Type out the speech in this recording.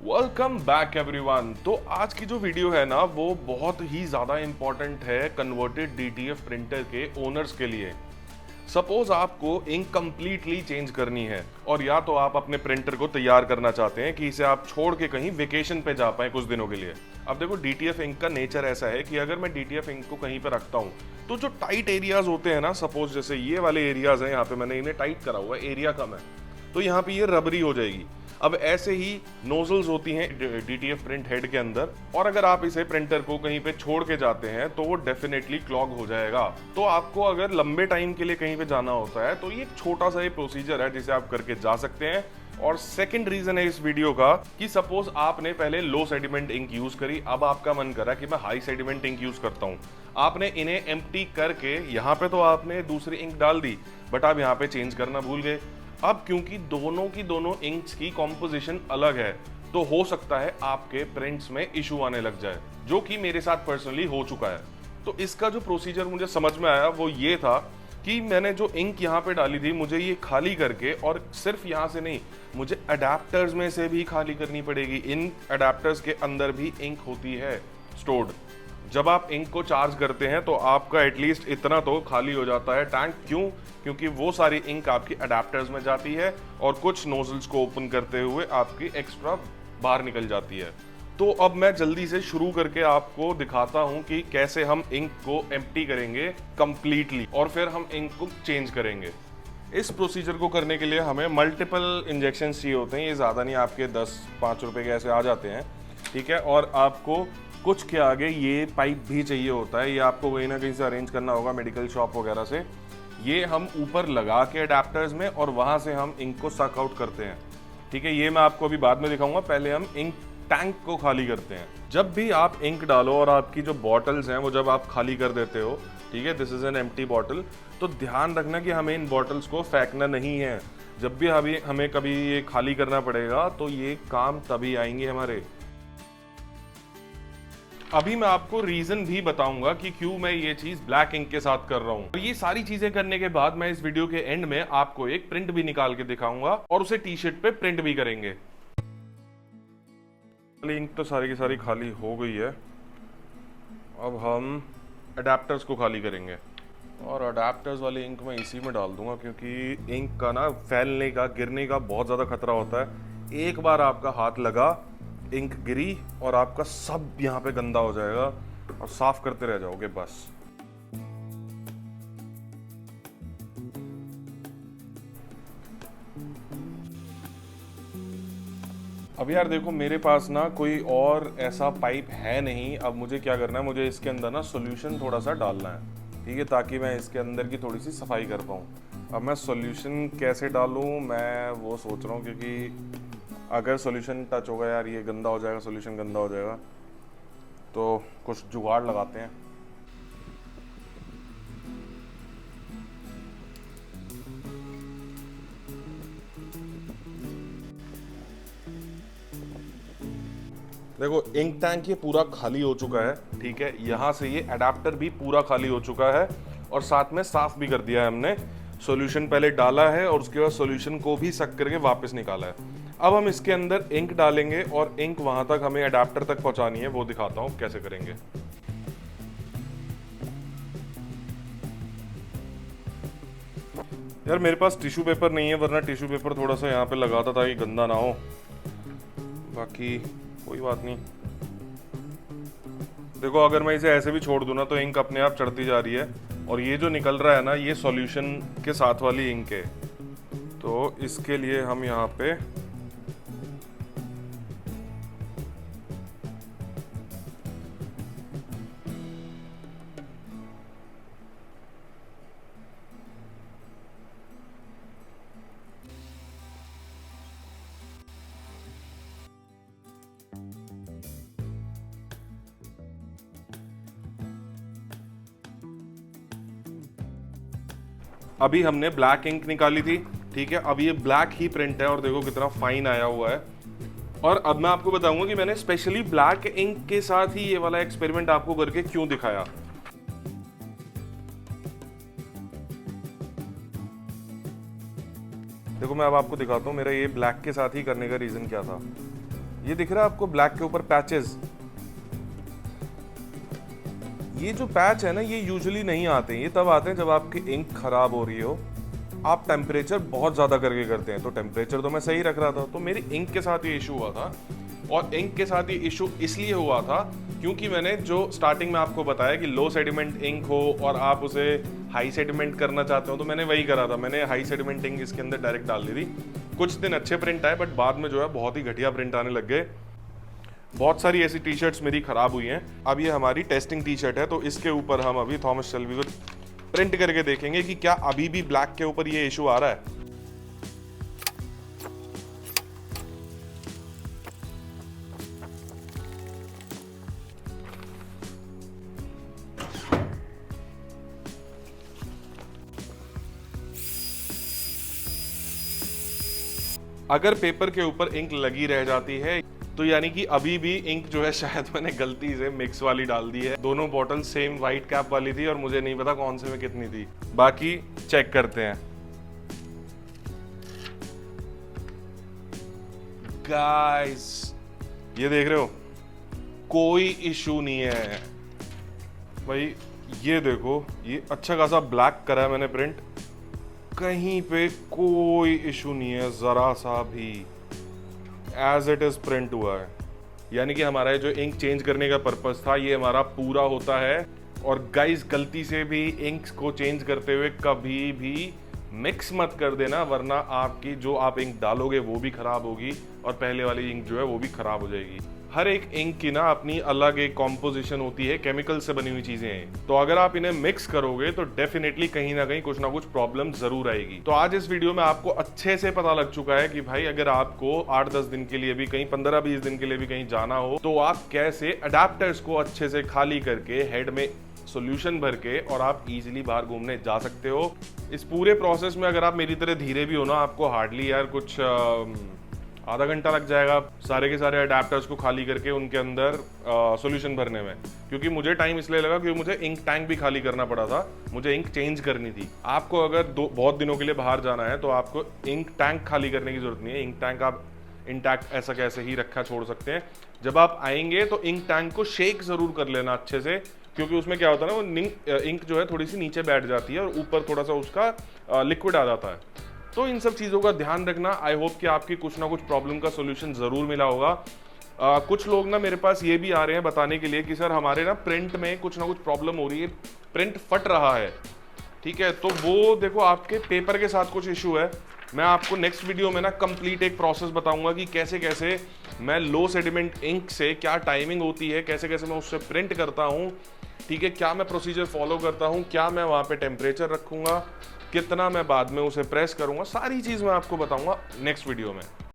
Welcome back everyone. तो आज की जो वीडियो है ना वो बहुत ही ज़्यादा इम्पॉर्टेंट है कन्वर्टेड डीटीएफ प्रिंटर के ओनर्स के लिए। सपोज आपको इंक कंप्लीटली चेंज करनी है और या तो आप अपने प्रिंटर को तैयार करना चाहते हैं कि इसे आप छोड़ के कहीं वेकेशन पे जा पाए कुछ दिनों के लिए। अब देखो डीटीएफ इंक का नेचर ऐसा है कि अगर मैं डीटीएफ इंक को कहीं पे रखता हूँ तो जो टाइट एरियाज होते हैं ना, सपोज जैसे ये वाले एरियाज हैं, यहाँ पे मैंने इन्हें टाइट करा हुआ है, एरिया कम है तो यहाँ पे ये रबरी हो जाएगी। अब ऐसे ही नोजल्स होती हैं डीटीएफ प्रिंट हेड के अंदर, और अगर आप इसे प्रिंटर को कहीं पे छोड़ के जाते हैं तो वो डेफिनेटली क्लॉग हो जाएगा। तो आपको अगर लंबे टाइम के लिए कहीं पे जाना होता है तो ये एक छोटा सा ये प्रोसीजर है जिसे आप करके जा सकते हैं। और सेकंड रीजन है इस वीडियो का कि सपोज आपने पहले लो सेडिमेंट इंक यूज करी, अब आपका मन करा कि मैं हाई सेडिमेंट इंक यूज करता हूं। आपने इन्हें एम्प्टी करके यहाँ पे तो आपने दूसरी इंक डाल दी, बट आप यहाँ पे चेंज करना भूल गए। अब क्योंकि दोनों की दोनों इंक्स की कॉम्पोजिशन अलग है तो हो सकता है आपके प्रिंट्स में इशू आने लग जाए, जो कि मेरे साथ पर्सनली हो चुका है। तो इसका जो प्रोसीजर मुझे समझ में आया वो ये था कि मैंने जो इंक यहाँ पे डाली थी मुझे ये खाली करके, और सिर्फ यहाँ से नहीं, मुझे अडेप्टर्स में से भी खाली करनी पड़ेगी। इन अडेप्टर्स के अंदर भी इंक होती है स्टोर्ड। जब आप इंक को चार्ज करते हैं तो आपका एटलीस्ट इतना तो खाली हो जाता है टैंक। क्यों? क्योंकि वो सारी इंक आपकी अडेप्टर्स में जाती है और कुछ नोजल्स को ओपन करते हुए आपकी एक्स्ट्रा बाहर निकल जाती है। तो अब मैं जल्दी से शुरू करके आपको दिखाता हूं कि कैसे हम इंक को एम्प्टी करेंगे कंप्लीटली और फिर हम इंक को चेंज करेंगे। इस प्रोसीजर को करने के लिए हमें मल्टीपल इंजेक्शन चाहिए होते हैं। ये ज़्यादा नहीं, आपके 10-5 रुपए के ऐसे आ जाते हैं, ठीक है। और आपको कुछ के आगे ये पाइप भी चाहिए होता है, ये आपको कहीं ना कहीं से अरेंज करना होगा मेडिकल शॉप वगैरह से। ये हम ऊपर लगा के अडेप्टर्स में और वहाँ से हम इंक को सक आउट करते हैं, ठीक है। ये मैं आपको अभी बाद में दिखाऊंगा, पहले हम इंक टैंक को खाली करते हैं। जब भी आप इंक डालो और आपकी जो बॉटल्स हैं वो जब आप खाली कर देते हो, ठीक है, this is an empty bottle, तो ध्यान रखना कि हमें इन बॉटल्स को फेंकना नहीं है। जब भी हमें कभी ये खाली करना पड़ेगा तो ये काम तभी आएंगे हमारे। अभी मैं आपको रीजन भी बताऊंगा कि क्यों मैं ये चीज ब्लैक इंक के साथ कर रहा हूं। और ये सारी चीजें करने के बाद मैं इस वीडियो के एंड में आपको एक प्रिंट भी निकाल के दिखाऊंगा और उसे टी शर्ट पे प्रिंट भी करेंगे। इंक तो सारी की सारी खाली हो गई है। अब हम अडेप्टर्स को खाली करेंगे और अडेप्टर्स वाली इंक मैं इसी में डाल दूंगा, क्योंकि इंक का ना फैलने का, गिरने का बहुत ज़्यादा खतरा होता है। एक बार आपका हाथ लगा, इंक गिरी और आपका सब यहाँ पे गंदा हो जाएगा और साफ करते रह जाओगे बस। अब यार देखो, मेरे पास ना कोई और ऐसा पाइप है नहीं। अब मुझे क्या करना है, मुझे इसके अंदर ना सॉल्यूशन थोड़ा सा डालना है, ठीक है, ताकि मैं इसके अंदर की थोड़ी सी सफाई कर पाऊँ। अब मैं सॉल्यूशन कैसे डालूँ मैं वो सोच रहा हूँ, क्योंकि अगर सॉल्यूशन टच होगा यार ये गंदा हो जाएगा, सॉल्यूशन गंदा हो जाएगा, तो कुछ जुगाड़ लगाते हैं। देखो इंक टैंक ये पूरा खाली हो चुका है, ठीक है। यहाँ से ये अडेप्टर भी पूरा खाली हो चुका है और साथ में साफ भी कर दिया है हमने। सॉल्यूशन पहले डाला है और उसके बाद सॉल्यूशन को भी सक करके वापस निकाला है। अब हम इसके अंदर इंक डालेंगे और इंक वहां तक हमें अडेप्टर तक पहुंचानी है, वो दिखाता हूँ कैसे करेंगे। यार मेरे पास टिश्यू पेपर नहीं है, वरना टिश्यू पेपर थोड़ा सा यहाँ पे लगाता था कि गंदा ना हो, बाकी कोई बात नहीं। देखो अगर मैं इसे ऐसे भी छोड़ दूं ना तो इंक अपने आप चढ़ती जा रही है, और ये जो निकल रहा है ना ये सॉल्यूशन के साथ वाली इंक है। तो इसके लिए हम यहाँ पे अभी हमने ब्लैक इंक निकाली थी, ठीक है। अब ये ब्लैक ही प्रिंट है और देखो कितना फाइन आया हुआ है। और अब मैं आपको बताऊंगा कि मैंने स्पेशली ब्लैक इंक के साथ ही ये वाला एक्सपेरिमेंट आपको करके क्यों दिखाया। देखो मैं अब आपको दिखाता हूँ मेरा ये ब्लैक के साथ ही करने का रीजन क्या था। ये दिख रहा है आपको ब्लैक के ऊपर पैचेस, ये जो पैच है ना ये यूजुअली नहीं आते हैं, ये तब आते हैं जब आपकी इंक खराब हो रही हो, आप टेम्परेचर बहुत ज़्यादा करके करते हैं। तो टेम्परेचर तो मैं सही रख रहा था, तो मेरी इंक के साथ ये इशू हुआ था। और इंक के साथ ये इशू इसलिए हुआ था क्योंकि मैंने जो स्टार्टिंग में आपको बताया कि लो सेडिमेंट इंक हो और आप उसे हाई सेडिमेंट करना चाहते हो, तो मैंने वही करा था। मैंने हाई सेडिमेंट इंक इसके अंदर डायरेक्ट डाल दी थी। कुछ दिन अच्छे प्रिंट आए, बट बाद में जो है बहुत ही घटिया प्रिंट आने लग गए। बहुत सारी ऐसी टी शर्ट्स मेरी खराब हुई हैं। अब ये हमारी टेस्टिंग टी शर्ट है, तो इसके ऊपर हम अभी थॉमस शेल्बी को प्रिंट करके देखेंगे कि क्या अभी भी ब्लैक के ऊपर ये इशू आ रहा है। अगर पेपर के ऊपर इंक लगी रह जाती है तो यानी कि अभी भी इंक जो है शायद मैंने गलती से मिक्स वाली डाल दी है। दोनों बॉटल सेम वाइट कैप वाली थी और मुझे नहीं पता कौन से में कितनी थी। बाकी चेक करते हैं। गाइस ये देख रहे हो, कोई इशू नहीं है भाई। ये देखो, ये अच्छा खासा ब्लैक करा है मैंने प्रिंट, कहीं पे कोई इशू नहीं है जरा सा भी, एज इट इज प्रिंट हुआ है। यानी कि हमारा जो इंक चेंज करने का पर्पस था ये हमारा पूरा होता है। और गाइस गलती से भी इंक को चेंज करते हुए कभी भी मिक्स मत कर देना, वरना आपकी जो आप इंक डालोगे वो भी खराब होगी और पहले वाली इंक जो है वो भी खराब हो जाएगी। हर एक इंक की ना अपनी अलग एक कॉम्पोजिशन होती है, केमिकल से बनी हुई चीजें हैं। तो अगर आप इन्हें मिक्स करोगे तो डेफिनेटली कहीं ना कहीं कुछ ना कुछ प्रॉब्लम जरूर आएगी। तो आज इस वीडियो में आपको अच्छे से पता लग चुका है कि भाई अगर आपको 8-10 दिन के लिए भी, कहीं 15-20 दिन के लिए भी कहीं जाना हो, तो आप कैसे अडेप्टर्स को अच्छे से खाली करके हेड में सॉल्यूशन भर के और आप इजीली बाहर घूमने जा सकते हो। इस पूरे प्रोसेस में अगर आप मेरी तरह धीरे भी हो ना, आपको हार्डली यार कुछ आधा घंटा लग जाएगा सारे के सारे अडेप्टर्स को खाली करके उनके अंदर सॉल्यूशन भरने में। क्योंकि मुझे टाइम इसलिए लगा क्योंकि मुझे इंक टैंक भी खाली करना पड़ा था, मुझे इंक चेंज करनी थी। आपको अगर बहुत दिनों के लिए बाहर जाना है तो आपको इंक टैंक खाली करने की जरूरत नहीं है। इंक टैंक आप इंटैक्ट ऐसा कैसे ही रखा छोड़ सकते हैं। जब आप आएंगे तो इंक टैंक को शेक जरूर कर लेना अच्छे से, क्योंकि उसमें क्या होता है ना, वो इंक जो है थोड़ी सी नीचे बैठ जाती है और ऊपर थोड़ा सा उसका लिक्विड आ जाता है। तो इन सब चीज़ों का ध्यान रखना। आई होप कि आपकी कुछ ना कुछ प्रॉब्लम का सोल्यूशन ज़रूर मिला होगा। कुछ लोग ना मेरे पास ये भी आ रहे हैं बताने के लिए कि सर हमारे ना प्रिंट में कुछ ना कुछ प्रॉब्लम हो रही है, प्रिंट फट रहा है। ठीक है, तो वो देखो आपके पेपर के साथ कुछ इशू है। मैं आपको नेक्स्ट वीडियो में ना कंप्लीट एक प्रोसेस बताऊंगा कि कैसे कैसे मैं लो सेडिमेंट इंक से क्या टाइमिंग होती है, कैसे कैसे मैं उससे प्रिंट करता हूँ। ठीक है, क्या मैं प्रोसीजर फॉलो करता हूँ, क्या मैं वहाँ पे टेम्परेचर रखूँगा, कितना मैं बाद में उसे प्रेस करूँगा, सारी चीज़ मैं आपको बताऊँगा नेक्स्ट वीडियो में।